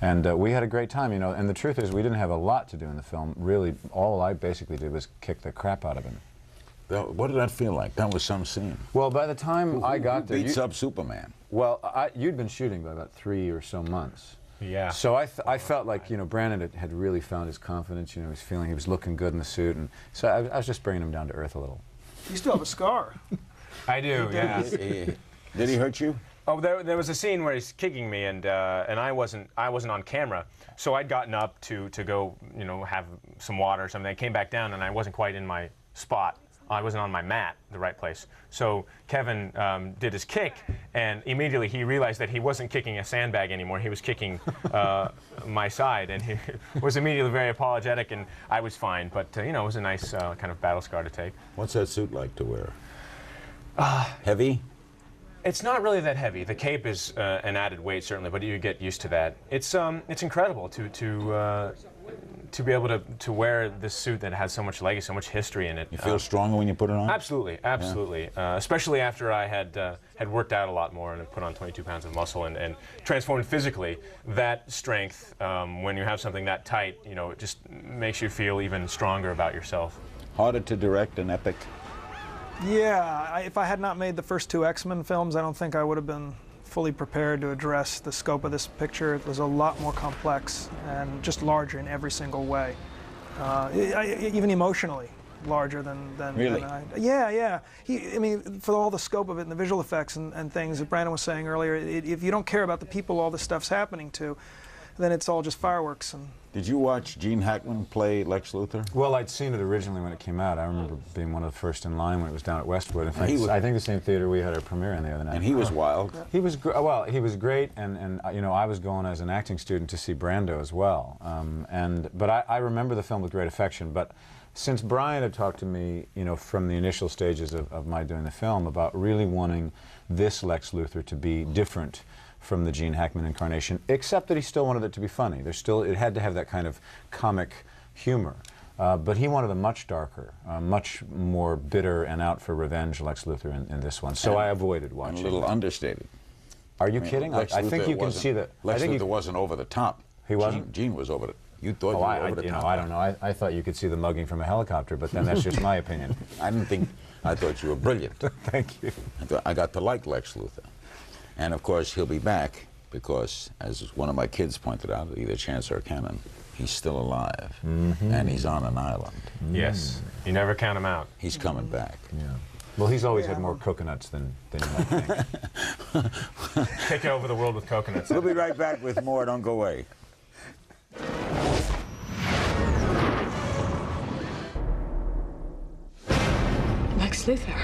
And we had a great time, you know, and the truth is we didn't have a lot to do in the film. Really, all I basically did was kick the crap out of him. What did that feel like? That was some scene. Well, by the time I got there... Who beats up Superman? Well, you'd been shooting by about 3 or so months. Yeah. So I felt like, you know, Brandon had really found his confidence, you know, he was looking good in the suit, and so I was just bringing him down to earth a little. You still have a scar. I do, yeah. Did he hurt you? Oh, there was a scene where he's kicking me, and I wasn't on camera, so I'd gotten up to go, you know, have some water or something. I came back down, and I wasn't quite in my spot. I wasn't on my mat, the right place. So Kevin did his kick, and immediately he realized that he wasn't kicking a sandbag anymore. He was kicking my side, and he was immediately very apologetic, and I was fine. But you know, it was a nice kind of battle scar to take. What's that suit like to wear? Heavy? It's not really that heavy. The cape is an added weight, certainly, but you get used to that. It's incredible to be able to wear this suit that has so much legacy, so much history in it. You feel stronger when you put it on? Absolutely, absolutely. Yeah. Especially after I had worked out a lot more and put on 22 pounds of muscle and transformed physically. That strength, when you have something that tight, you know, it just makes you feel even stronger about yourself. Harder to direct an epic? Yeah, if I had not made the first 2 X-Men films, I don't think I would have been fully prepared to address the scope of this picture. It was a lot more complex and just larger in every single way, even emotionally larger than really? Yeah. I mean, for all the scope of it and the visual effects and things that Brandon was saying earlier, if you don't care about the people all this stuff's happening to, then it's all just fireworks. And did you watch Gene Hackman play Lex Luthor? Well, I'd seen it originally when it came out. I remember being one of the first in line when it was down at Westwood. In fact, I think the same theater we had our premiere in the other night. And he was wild. He was well. He was great, and you know, I was going as an acting student to see Brando as well. But I remember the film with great affection. But since Brian had talked to me, you know, from the initial stages of my doing the film about really wanting this Lex Luthor to be different from the Gene Hackman incarnation, except that he still wanted it to be funny. It had to have that kind of comic humor. But he wanted a much darker, much more bitter and out for revenge Lex Luthor in this one. So I avoided watching. A little understated. Are you kidding? I think you can see that. Lex Luthor wasn't over the top. He wasn't? Gene was over the top. You thought you were over the top. I don't know. I thought you could see the mugging from a helicopter, but then that's just my opinion. I thought you were brilliant. Thank you. I got to like Lex Luthor. And of course, he'll be back because, as one of my kids pointed out, either Chance or Cannon, he's still alive. And he's on an island. Yes. You never count him out. He's coming back. Yeah. Well, he's always had more coconuts than you might think. Take over the world with coconuts. We'll be right back with more. Don't go away. Lex Luthor.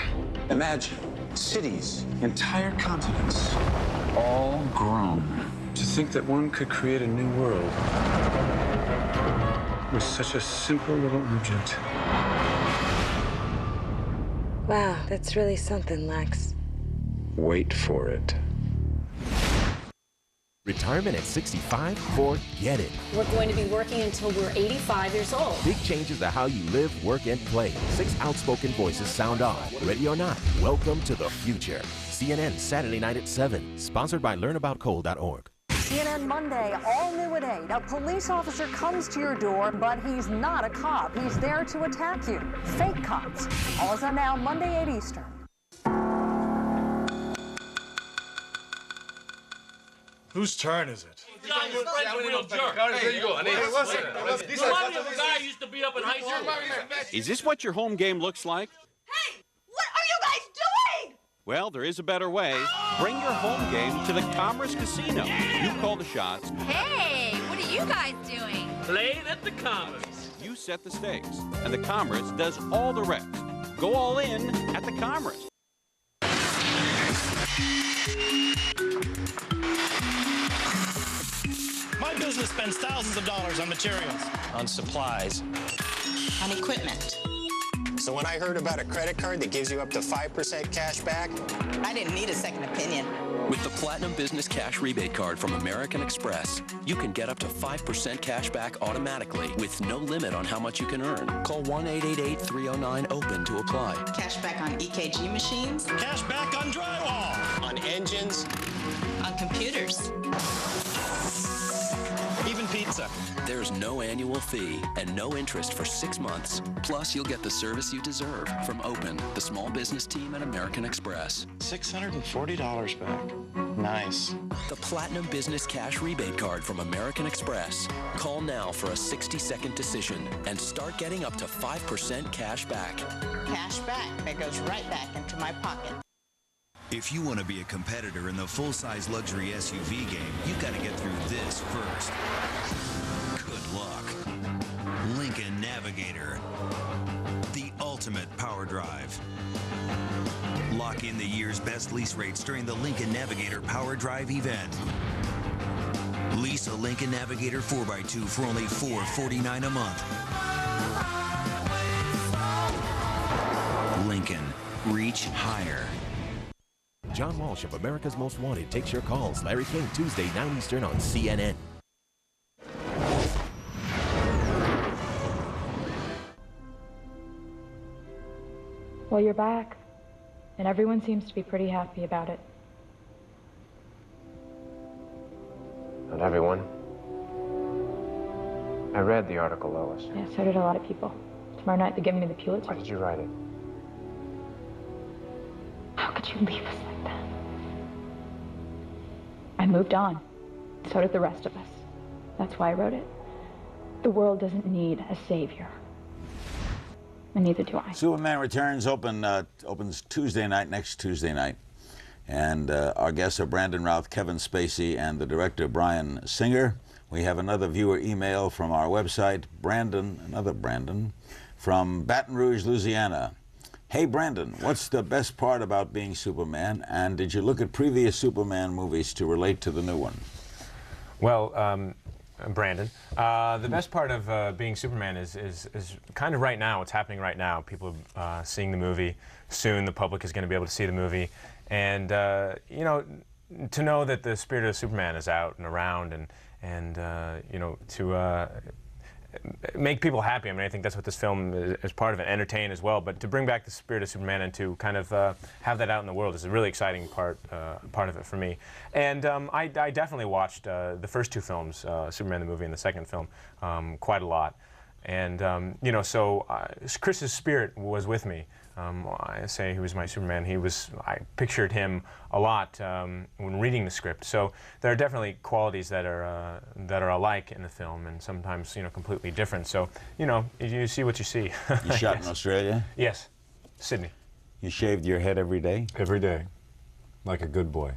Imagine cities, entire continents, all grown. To think that one could create a new world with such a simple little object. Wow, that's really something, Lex. Wait for it. Retirement at 65? Forget it. We're going to be working until we're 85 years old. Big changes to how you live, work, and play. 6 outspoken voices sound on. Ready or not, welcome to the future. CNN Saturday night at 7. Sponsored by learnaboutcoal.org. CNN Monday, all new at 8. A police officer comes to your door, but he's not a cop. He's there to attack you. Fake cops. All is on now, Monday 8 Eastern. Whose turn is it? John, your friend's a real jerk. There you go. Hey, listen. Remind me of a guy who used to beat up in high school. Is this what your home game looks like? Hey, what are you guys doing? Well, there is a better way. Bring your home game to the Commerce Casino. You call the shots. Hey, what are you guys doing? Playing at the Commerce. You set the stakes, and the Commerce does all the rest. Go all in at the Commerce. My business spends thousands of dollars on materials, on supplies, on equipment. So when I heard about a credit card that gives you up to 5% cash back, I didn't need a second opinion. With the Platinum Business Cash Rebate Card from American Express, you can get up to 5% cash back automatically with no limit on how much you can earn. Call 1-888-309-OPEN to apply. Cash back on EKG machines. Cash back on drywall. on engines, on computers. answer. There's no annual fee and no interest for 6 months. Plus, you'll get the service you deserve from Open, the small business team at American Express. $640 back. Nice. The Platinum Business Cash Rebate Card from American Express. Call now for a 60-second decision and start getting up to 5% cash back. Cash back that goes right back into my pocket. If you want to be a competitor in the full-size luxury SUV game, you've got to get through this first. Good luck. Lincoln Navigator. The ultimate power drive. Lock in the year's best lease rates during the Lincoln Navigator Power Drive event. Lease a Lincoln Navigator 4x2 for only $449 a month. Lincoln. Reach higher. John Walsh of America's Most Wanted takes your calls. Larry King, Tuesday, 9 Eastern on CNN. Well, you're back, and everyone seems to be pretty happy about it. Not everyone. I read the article, Lois. Yeah, so did a lot of people. Tomorrow night they're giving me the Pulitzer. Why did you write it? How could you leave us like that? I moved on. So did the rest of us. That's why I wrote it. The world doesn't need a savior. And neither do I. Superman Returns opens Tuesday night, next Tuesday night. And our guests are Brandon Routh, Kevin Spacey, and the director, Brian Singer. We have another viewer email from our website, another Brandon, from Baton Rouge, Louisiana. Hey, Brandon, what's the best part about being Superman? And did you look at previous Superman movies to relate to the new one? Well, Brandon, the best part of being Superman is kind of right now, what's happening right now. People are seeing the movie. Soon the public is going to be able to see the movie. And, you know, to know that the spirit of Superman is out and around and you know, to make people happy. I mean, I think that's what this film is part of it, entertain as well. But to bring back the spirit of Superman and to kind of have that out in the world is a really exciting part of it for me. And I definitely watched the first two films, Superman the movie and the second film, quite a lot. And you know, so Chris's spirit was with me. I say he was my Superman. I pictured him a lot when reading the script. So there are definitely qualities that are alike in the film, and sometimes, you know, completely different. So, you know, you see what you see. You shot in Australia? Yes, Sydney. You shaved your head every day? Every day, like a good boy.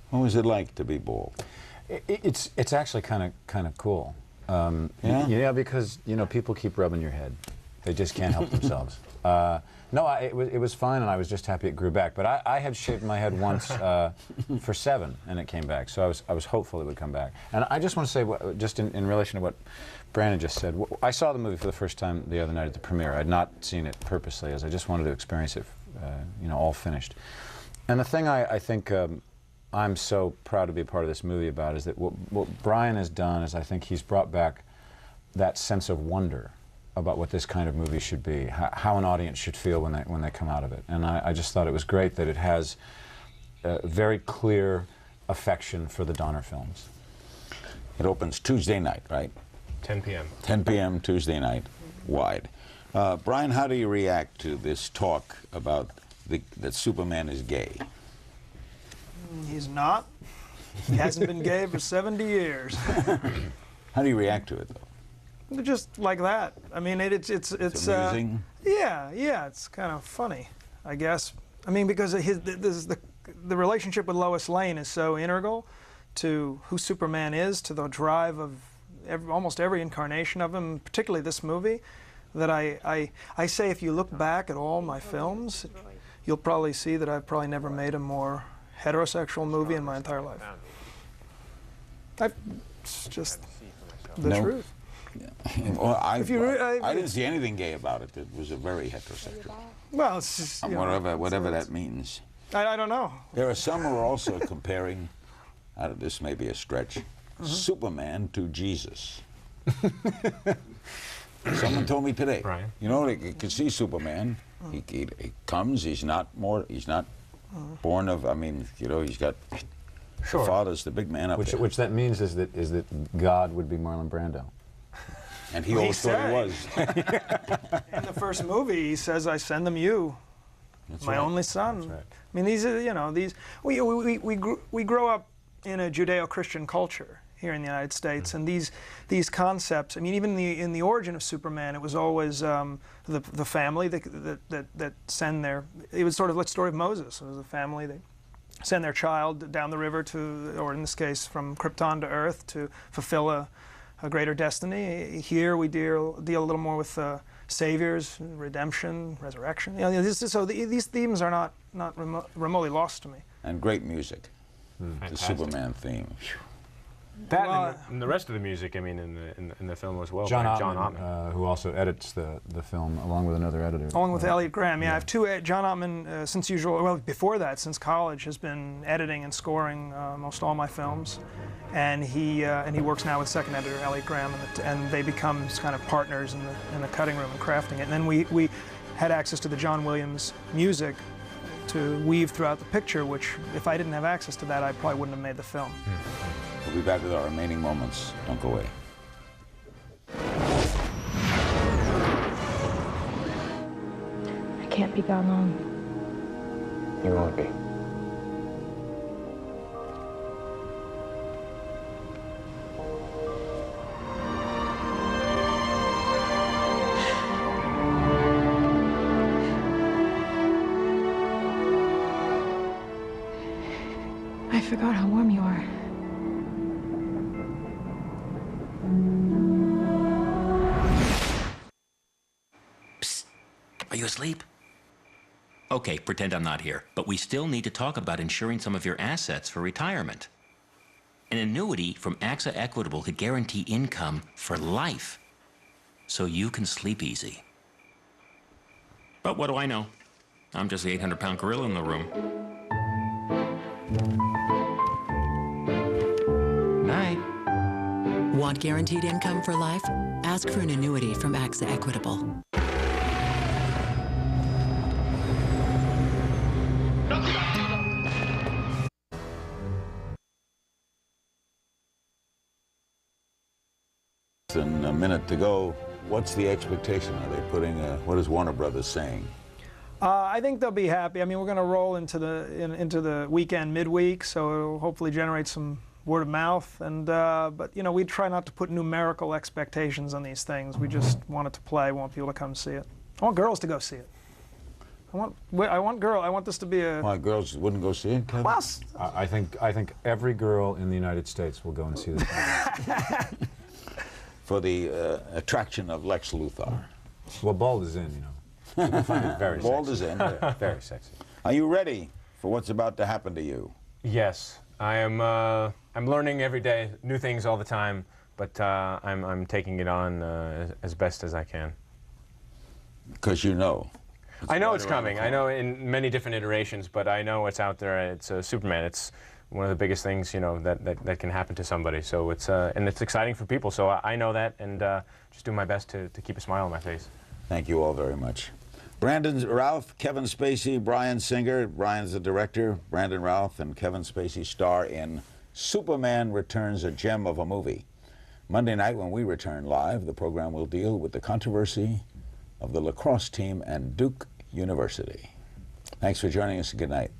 What was it like to be bald? It's actually kind of cool. Yeah? Yeah, because, you know, people keep rubbing your head. They just can't help themselves. No, it was fine, and I was just happy it grew back. But I had shaved my head once for 7, and it came back. So I was hopeful it would come back. And I just want to say, just in relation to what Brandon just said, I saw the movie for the first time the other night at the premiere. I had not seen it purposely, as I just wanted to experience it, you know, all finished. And the thing I think I'm so proud to be a part of this movie about is that what Brian has done is I think he's brought back that sense of wonder about what this kind of movie should be, how an audience should feel when they come out of it. And I just thought it was great that it has a very clear affection for the Donner films. It opens Tuesday night, right? 10 p.m. 10 p.m. Tuesday night, wide. Brian, how do you react to this talk about that Superman is gay? He's not. He hasn't been gay for 70 years. How do you react to it, though? Just like that. I mean, it's amusing. Yeah, it's kind of funny, I guess. I mean, because the relationship with Lois Lane is so integral to who Superman is, to the drive of almost every incarnation of him, particularly this movie, that I say if you look back at all my films, you'll probably see that I've probably never made a more heterosexual movie in my entire life. It's just the truth. Yeah. Well, I didn't see anything gay about it. It was a very heterosexual. Well, it's just, whatever that means. I don't know. There are some who are also comparing, this may be a stretch, Superman to Jesus. Someone told me today. Right. You know, you can see Superman. He comes. He's not born of. I mean, you know, he's got The father's the big man up there. Which that means is that God would be Marlon Brando. And he always thought he was. In the first movie, he says, "I send them you, my only son." That's right. I mean, these are, you know, we grow up in a Judeo-Christian culture here in the United States, and these concepts. I mean, even in the origin of Superman, it was always the family that send their. It was sort of like the story of Moses. It was the family that send their child down the river to, or in this case, from Krypton to Earth to fulfill a greater destiny. Here we deal a little more with saviors, redemption, resurrection. You know, so these themes are not remotely lost to me. And great music. The Superman theme. That and the rest of the music, I mean, in the film as well. John Ottman, who also edits the film along with another editor. Along with Elliot Graham, yeah. I have two. John Ottman, since usual, well, before that, since college, has been editing and scoring most all my films, and he works now with second editor Elliot Graham, and they become kind of partners in the cutting room and crafting it. And then we had access to the John Williams music to weave throughout the picture, which if I didn't have access to that, I probably wouldn't have made the film. We'll be back with our remaining moments. Don't go away. I can't be gone long. You won't be. I forgot how warm you are. Psst. Are you asleep? Okay, pretend I'm not here. But we still need to talk about insuring some of your assets for retirement. An annuity from AXA Equitable could guarantee income for life, so you can sleep easy. But what do I know? I'm just the 800-pound gorilla in the room. Night. Want guaranteed income for life? Ask for an annuity from AXA Equitable. In a minute to go, what's the expectation? Are they putting what is Warner Brothers saying? I think they'll be happy. I mean, we're going to roll into the weekend midweek, so it'll hopefully generate some word of mouth. And but you know, we try not to put numerical expectations on these things. We just want it to play. We want people to come see it. I want girls to go see it. I want this to be a. Why girls wouldn't go see it, Kevin? Well, I think every girl in the United States will go and see this movie. For the attraction of Lex Luthor. Well, Bald is in, you know. People find it very Bald sexy. is in. Very sexy. Are you ready for what's about to happen to you? Yes, I am. I'm learning every day, new things all the time, but I'm taking it on as best as I can. Because you know. I know it's coming. I know in many different iterations, but I know it's out there. It's Superman. It's one of the biggest things, you know, that can happen to somebody. So it's and it's exciting for people. So I know that, and just do my best to keep a smile on my face. Thank you all very much. Brandon Routh, Kevin Spacey, Bryan Singer. Bryan's the director. Brandon Routh and Kevin Spacey star in Superman Returns, a gem of a movie. Monday night when we return live, the program will deal with the controversy of the lacrosse team and Duke University. Thanks for joining us. Good night.